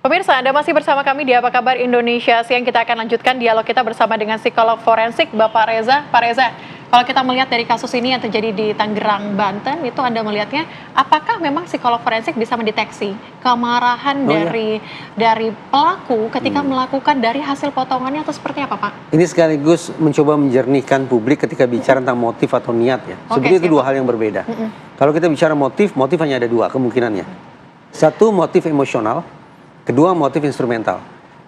Pemirsa, Anda masih bersama kami di Apa Kabar Indonesia Siang. Kita akan lanjutkan dialog kita bersama dengan psikolog forensik Bapak Reza. Pak Reza, kalau kita melihat dari kasus ini yang terjadi di Tangerang, Banten, itu Anda melihatnya apakah memang psikolog forensik bisa mendeteksi kemarahan dari pelaku ketika melakukan dari hasil potongannya atau seperti apa, Pak? Ini sekaligus mencoba menjernihkan publik ketika bicara tentang motif atau niat ya. Sebenarnya itu dua hal yang berbeda. Kalau kita bicara motif hanya ada dua kemungkinannya. Satu, motif emosional. Kedua, motif instrumental.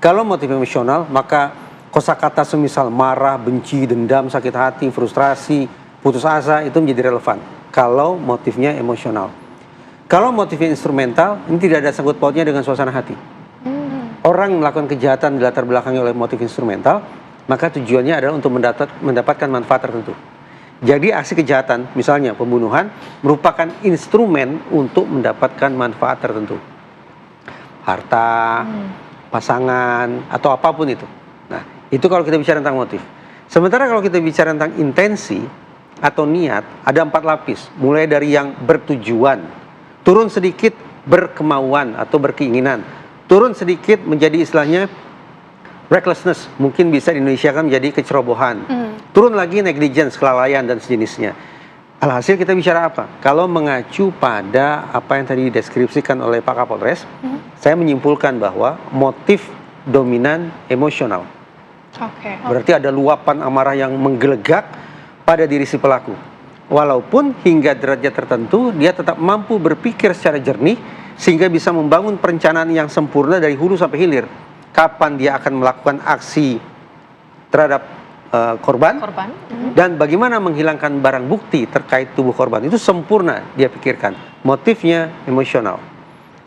Kalau motif emosional, maka kosakata semisal marah, benci, dendam, sakit hati, frustrasi, putus asa itu menjadi relevan. Kalau motifnya emosional. Kalau motifnya instrumental, ini tidak ada sangkut pautnya dengan suasana hati. Orang melakukan kejahatan dilatar belakangi oleh motif instrumental, maka tujuannya adalah untuk mendapatkan manfaat tertentu. Jadi aksi kejahatan, misalnya pembunuhan, merupakan instrumen untuk mendapatkan manfaat tertentu. Harta, pasangan, atau apapun itu. Nah, itu kalau kita bicara tentang motif. Sementara kalau kita bicara tentang intensi atau niat, ada 4 lapis. Mulai dari yang bertujuan, turun sedikit berkemauan atau berkeinginan, turun sedikit menjadi istilahnya recklessness, mungkin bisa di Indonesia kan menjadi kecerobohan. Turun lagi negligence, kelalaian, dan sejenisnya. Alhasil kita bicara apa? Kalau mengacu pada apa yang tadi dideskripsikan oleh Pak Kapolres, saya menyimpulkan bahwa motif dominan emosional. Berarti ada luapan amarah yang menggelegak pada diri si pelaku. Walaupun hingga derajat tertentu dia tetap mampu berpikir secara jernih sehingga bisa membangun perencanaan yang sempurna dari hulu sampai hilir. Kapan dia akan melakukan aksi terhadap korban. Dan bagaimana menghilangkan barang bukti terkait tubuh korban, itu sempurna dia pikirkan. Motifnya emosional.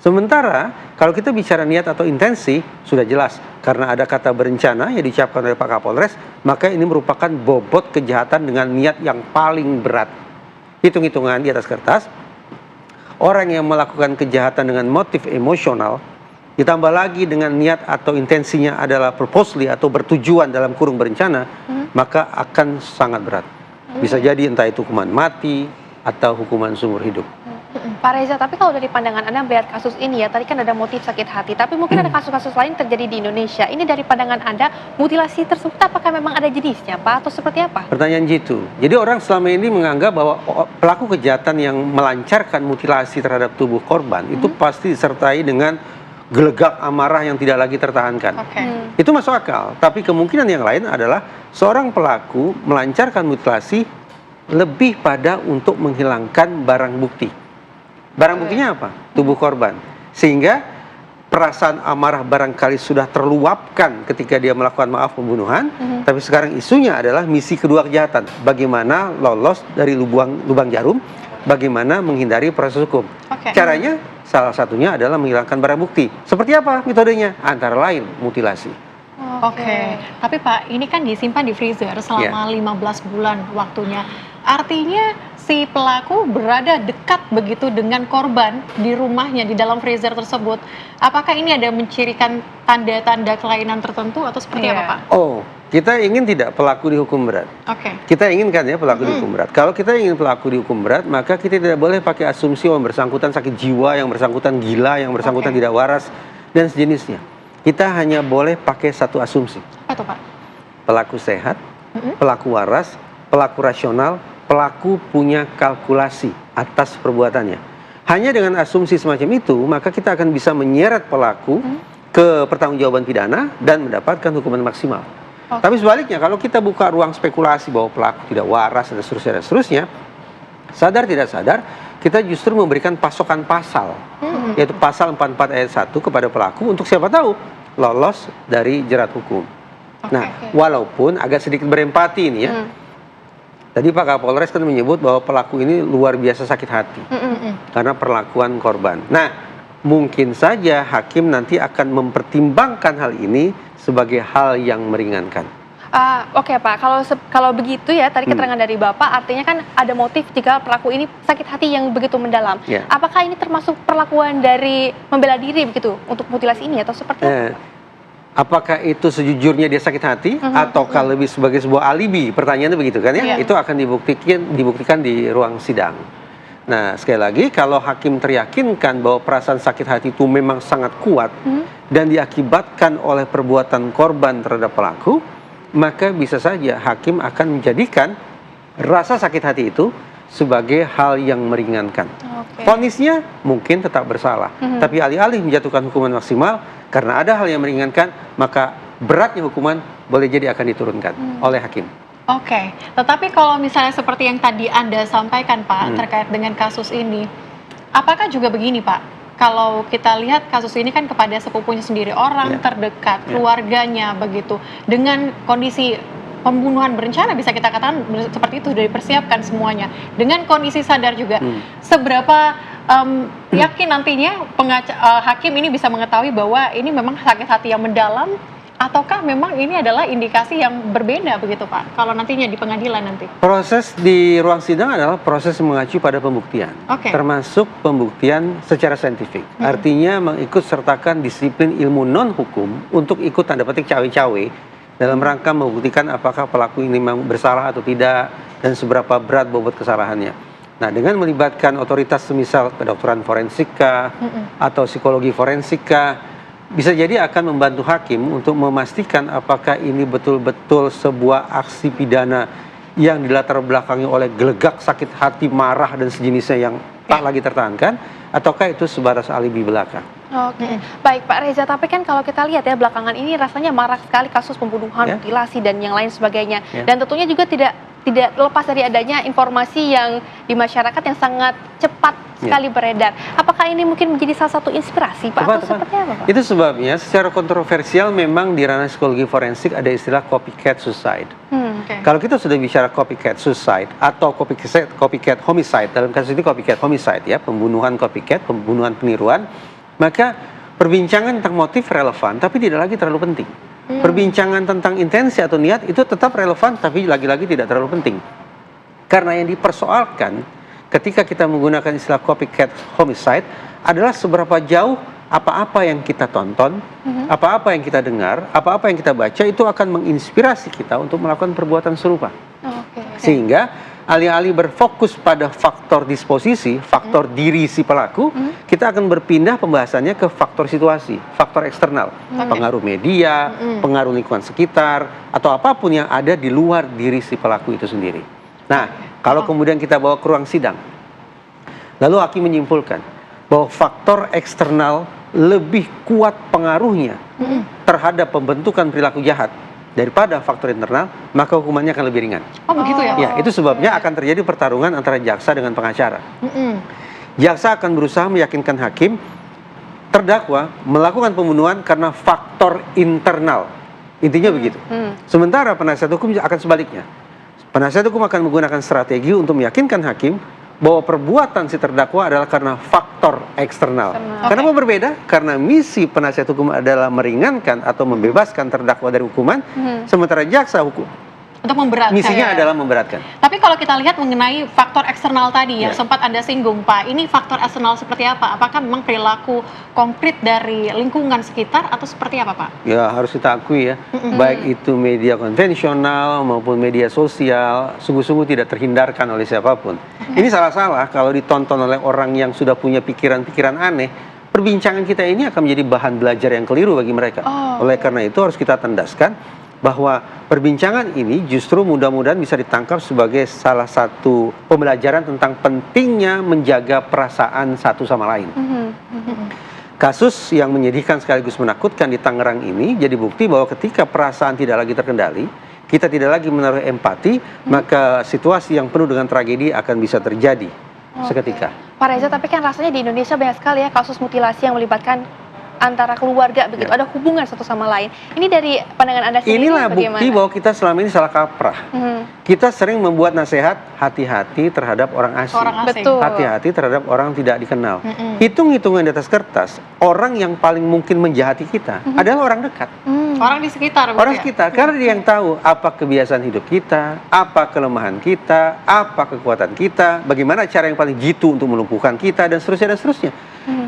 Sementara kalau kita bicara niat atau intensi, sudah jelas karena ada kata berencana yang diucapkan oleh Pak Kapolres, maka ini merupakan bobot kejahatan dengan niat yang paling berat. Hitung-hitungan di atas kertas, orang yang melakukan kejahatan dengan motif emosional ditambah lagi dengan niat atau intensinya adalah purposely atau bertujuan dalam kurung berencana, maka akan sangat berat. Bisa jadi entah itu hukuman mati atau hukuman seumur hidup. Pak Reza, tapi kalau dari pandangan Anda melihat kasus ini ya, tadi kan ada motif sakit hati, tapi mungkin ada kasus-kasus lain terjadi di Indonesia. Ini dari pandangan Anda, mutilasi tersebut apakah memang ada jenisnya, Pak, atau seperti apa? Pertanyaan jitu. Jadi orang selama ini menganggap bahwa pelaku kejahatan yang melancarkan mutilasi terhadap tubuh korban itu pasti disertai dengan gelegak amarah yang tidak lagi tertahankan. Itu masuk akal. Tapi kemungkinan yang lain adalah seorang pelaku melancarkan mutilasi lebih pada untuk menghilangkan barang bukti. Barang buktinya apa? Tubuh korban. Sehingga perasaan amarah barangkali sudah terluapkan ketika dia melakukan pembunuhan, tapi sekarang isunya adalah misi kedua kejahatan. Bagaimana lolos dari lubang jarum, bagaimana menghindari proses hukum. Caranya salah satunya adalah menghilangkan barang bukti. Seperti apa metodenya? Antara lain mutilasi. Tapi Pak, ini kan disimpan di freezer selama 15 bulan waktunya. Artinya si pelaku berada dekat begitu dengan korban di rumahnya, di dalam freezer tersebut. Apakah ini ada mencirikan tanda-tanda kelainan tertentu atau seperti apa, Pak? Kita ingin tidak pelaku dihukum berat. Kita inginkan ya pelaku dihukum berat. Kalau kita ingin pelaku dihukum berat, maka kita tidak boleh pakai asumsi yang bersangkutan sakit jiwa, yang bersangkutan gila, yang bersangkutan tidak waras, dan sejenisnya. Kita hanya boleh pakai satu asumsi. Apa tuh, Pak? Pelaku sehat, pelaku waras, pelaku rasional, pelaku punya kalkulasi atas perbuatannya. Hanya dengan asumsi semacam itu, maka kita akan bisa menyeret pelaku ke pertanggungjawaban pidana dan mendapatkan hukuman maksimal. Tapi sebaliknya, kalau kita buka ruang spekulasi bahwa pelaku tidak waras dan seterusnya, sadar tidak sadar, kita justru memberikan pasokan pasal, yaitu pasal 44 ayat 1 kepada pelaku untuk siapa tahu lolos dari jerat hukum. Walaupun agak sedikit berempati ini ya. Tadi Pak Kapolres kan menyebut bahwa pelaku ini luar biasa sakit hati karena perlakuan korban. Nah, mungkin saja hakim nanti akan mempertimbangkan hal ini sebagai hal yang meringankan. Pak, kalau begitu ya, tadi keterangan dari Bapak artinya kan ada motif jika pelaku ini sakit hati yang begitu mendalam. Apakah ini termasuk perlakuan dari membela diri begitu untuk mutilasi ini atau seperti apa? Apakah itu sejujurnya dia sakit hati ataukah lebih sebagai sebuah alibi? Pertanyaannya begitu kan ya? Itu akan dibuktikan di ruang sidang. Nah, sekali lagi kalau hakim teryakinkan bahwa perasaan sakit hati itu memang sangat kuat, dan diakibatkan oleh perbuatan korban terhadap pelaku, maka bisa saja hakim akan menjadikan rasa sakit hati itu sebagai hal yang meringankan. Vonisnya mungkin tetap bersalah, tapi alih-alih menjatuhkan hukuman maksimal karena ada hal yang meringankan, maka beratnya hukuman boleh jadi akan diturunkan oleh hakim. Oke, tetapi kalau misalnya seperti yang tadi Anda sampaikan Pak, terkait dengan kasus ini, apakah juga begini Pak? Kalau kita lihat kasus ini kan kepada sepupunya sendiri, orang terdekat, keluarganya begitu, dengan kondisi pembunuhan berencana bisa kita katakan seperti itu, sudah dipersiapkan semuanya, dengan kondisi sadar juga, seberapa yakin nantinya hakim ini bisa mengetahui bahwa ini memang sakit hati yang mendalam, ataukah memang ini adalah indikasi yang berbeda begitu Pak, kalau nantinya di pengadilan nanti? Proses di ruang sidang adalah proses mengacu pada pembuktian, termasuk pembuktian secara saintifik. Artinya mengikut sertakan disiplin ilmu non-hukum untuk ikut tanda petik cawe-cawe dalam rangka membuktikan apakah pelaku ini memang bersalah atau tidak dan seberapa berat bobot kesalahannya. Nah, dengan melibatkan otoritas semisal kedokteran forensika atau psikologi forensika, bisa jadi akan membantu hakim untuk memastikan apakah ini betul-betul sebuah aksi pidana yang dilatar belakangi oleh gelegak, sakit hati, marah, dan sejenisnya yang tak lagi tertahankan, ataukah itu sebatas alibi belaka. Baik Pak Reza, tapi kan kalau kita lihat ya belakangan ini rasanya marak sekali kasus pembunuhan, mutilasi, dan yang lain sebagainya. Dan tentunya juga tidak lepas dari adanya informasi yang di masyarakat yang sangat cepat sekali beredar. Apakah ini mungkin menjadi salah satu inspirasi Pak? Atau seperti apa Pak? Itu sebabnya secara kontroversial memang di ranah psikologi forensik ada istilah copycat suicide. Kalau kita sudah bicara copycat suicide atau copycat homicide, dalam kasus ini copycat homicide ya, pembunuhan copycat, pembunuhan peniruan, maka perbincangan tentang motif relevan tapi tidak lagi terlalu penting. Perbincangan tentang intensi atau niat itu tetap relevan tapi lagi-lagi tidak terlalu penting. Karena yang dipersoalkan ketika kita menggunakan istilah copycat homicide adalah seberapa jauh apa-apa yang kita tonton, apa-apa yang kita dengar, apa-apa yang kita baca itu akan menginspirasi kita untuk melakukan perbuatan serupa. Sehingga alih-alih berfokus pada faktor disposisi, faktor diri si pelaku, kita akan berpindah pembahasannya ke faktor situasi, faktor eksternal, pengaruh media, pengaruh lingkungan sekitar, atau apapun yang ada di luar diri si pelaku itu sendiri. Nah, kalau kemudian kita bawa ke ruang sidang, lalu hakim menyimpulkan bahwa faktor eksternal lebih kuat pengaruhnya terhadap pembentukan perilaku jahat daripada faktor internal, maka hukumannya akan lebih ringan. Oh begitu ya? Ya, itu sebabnya akan terjadi pertarungan antara jaksa dengan pengacara. Jaksa akan berusaha meyakinkan hakim terdakwa melakukan pembunuhan karena faktor internal. Intinya begitu. Sementara penasihat hukum akan sebaliknya. Penasihat hukum akan menggunakan strategi untuk meyakinkan hakim bahwa perbuatan si terdakwa adalah karena faktor eksternal. Kenapa berbeda? Karena misi penasihat hukum adalah meringankan atau membebaskan terdakwa dari hukuman, sementara jaksa hukum untuk memberatkan. Misinya adalah memberatkan. Tapi kalau kita lihat mengenai faktor eksternal tadi yang sempat Anda singgung Pak, ini faktor eksternal seperti apa? Apakah memang perilaku konkret dari lingkungan sekitar atau seperti apa Pak? Ya harus kita akui ya, baik itu media konvensional maupun media sosial, sungguh-sungguh tidak terhindarkan oleh siapapun. Ini salah-salah kalau ditonton oleh orang yang sudah punya pikiran-pikiran aneh, perbincangan kita ini akan menjadi bahan belajar yang keliru bagi mereka. Oleh karena itu harus kita tandaskan bahwa perbincangan ini justru mudah-mudahan bisa ditangkap sebagai salah satu pembelajaran tentang pentingnya menjaga perasaan satu sama lain. Kasus yang menyedihkan sekaligus menakutkan di Tangerang ini jadi bukti bahwa ketika perasaan tidak lagi terkendali, kita tidak lagi menaruh empati, maka situasi yang penuh dengan tragedi akan bisa terjadi seketika. Pak Reza, tapi kan rasanya di Indonesia banyak sekali ya kasus mutilasi yang melibatkan antara keluarga begitu, ada hubungan satu sama lain. Ini dari pandangan Anda sendiri inilah bagaimana? Bukti bahwa kita selama ini salah kaprah. Kita sering membuat nasihat hati-hati terhadap orang asing. Betul. Hati-hati terhadap orang tidak dikenal. Hitung-hitungan di atas kertas, orang yang paling mungkin menjahati kita adalah orang dekat. Orang di sekitar. Orang sekitar, karena dia yang tahu apa kebiasaan hidup kita, apa kelemahan kita, apa kekuatan kita, bagaimana cara yang paling jitu untuk melumpuhkan kita, dan seterusnya dan seterusnya.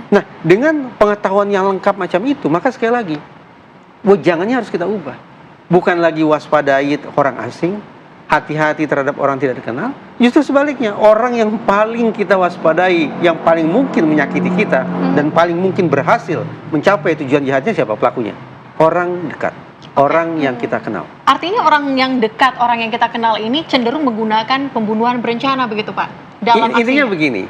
Nah, dengan pengetahuan yang lengkap macam itu, maka sekali lagi, wejangannya harus kita ubah. Bukan lagi waspadai orang asing, hati-hati terhadap orang tidak dikenal. Justru sebaliknya, orang yang paling kita waspadai, yang paling mungkin menyakiti kita, dan paling mungkin berhasil mencapai tujuan jahatnya siapa pelakunya? Orang dekat, orang yang kita kenal. Artinya orang yang dekat, orang yang kita kenal ini cenderung menggunakan pembunuhan berencana begitu Pak? Dalam Intinya aksinya. begini,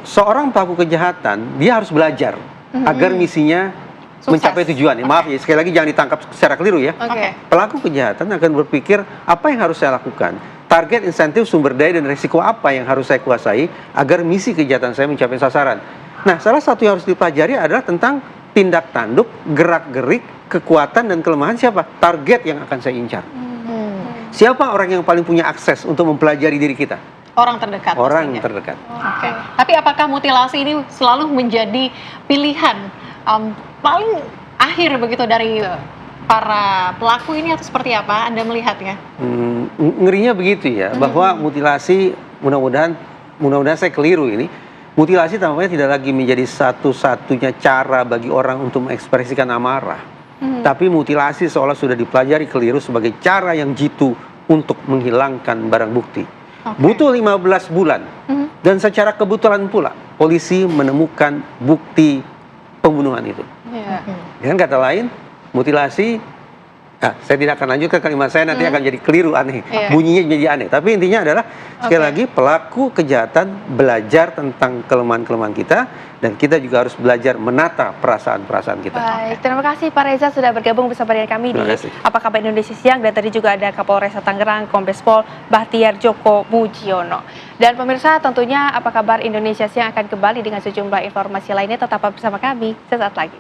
seorang pelaku kejahatan, dia harus belajar agar misinya Sukses. mencapai tujuan. Maaf ya, sekali lagi jangan ditangkap secara keliru ya. Oke. Pelaku kejahatan akan berpikir, apa yang harus saya lakukan? Target, insentif, sumber daya, dan risiko apa yang harus saya kuasai agar misi kejahatan saya mencapai sasaran. Nah, salah satu yang harus dipelajari adalah tentang tindak tanduk, gerak-gerik, kekuatan, dan kelemahan siapa? Target yang akan saya incar. Siapa orang yang paling punya akses untuk mempelajari diri kita? Orang terdekat. Orang pastinya. terdekat. Oke. Tapi apakah mutilasi ini selalu menjadi pilihan paling akhir begitu dari para pelaku ini atau seperti apa Anda melihatnya? Ngerinya begitu ya, bahwa mutilasi, mudah-mudahan saya keliru ini, mutilasi tampaknya tidak lagi menjadi satu-satunya cara bagi orang untuk mengekspresikan amarah. Tapi mutilasi seolah sudah dipelajari keliru sebagai cara yang jitu untuk menghilangkan barang bukti. Butuh 15 bulan. Dan secara kebetulan pula, polisi menemukan bukti pembunuhan itu. Dengan kata lain, mutilasi, saya tidak akan lanjutkan kalimat saya, nanti akan jadi keliru, aneh. Bunyinya jadi aneh. Tapi intinya adalah, sekali lagi, pelaku kejahatan belajar tentang kelemahan-kelemahan kita, dan kita juga harus belajar menata perasaan-perasaan kita. Baik, terima kasih Pak Reza sudah bergabung bersama dengan kami di Apa Kabar Indonesia Siang, dan tadi juga ada Kapolres Tangerang, Kombes Pol Bahtiar Djoko Mujiono. Dan pemirsa, tentunya Apa Kabar Indonesia Siang akan kembali dengan sejumlah informasi lainnya, tetap bersama kami sesaat lagi.